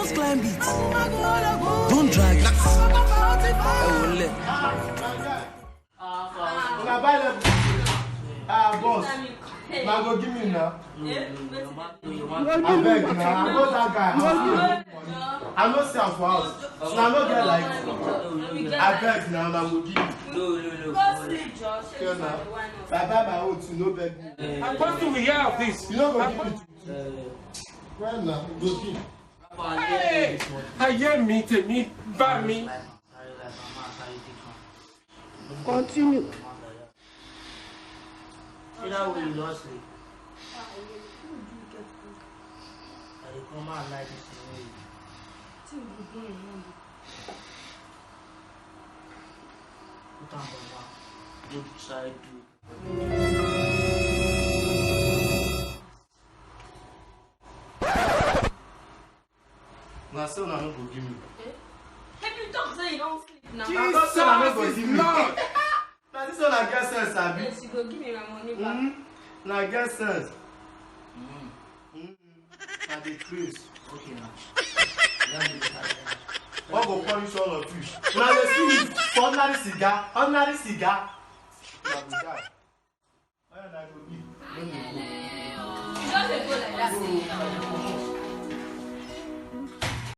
Just climb it. Don't drag it. Boss. Now go give me now. I beg now. I know that guy. I know self for house. So I know get like. I beg now. I go give you. No. Go sleep, Josh. Bye my own to no beg me. I'm supposed to hear of this. You know go give it. Well now, go give. Hey, I hear me to me, by me. Continue. You know when you lost me. I come out like this. Put on Baba. Good side to. Now still not go give me. If you talk say you don't sleep now. Jesus is Lord. Now this one I get sense, Abi. Yes, you go give me my money back. Now I get sense. Now the cruise. Okay now. What go punish all of you? Now they see me for ordinary cigar.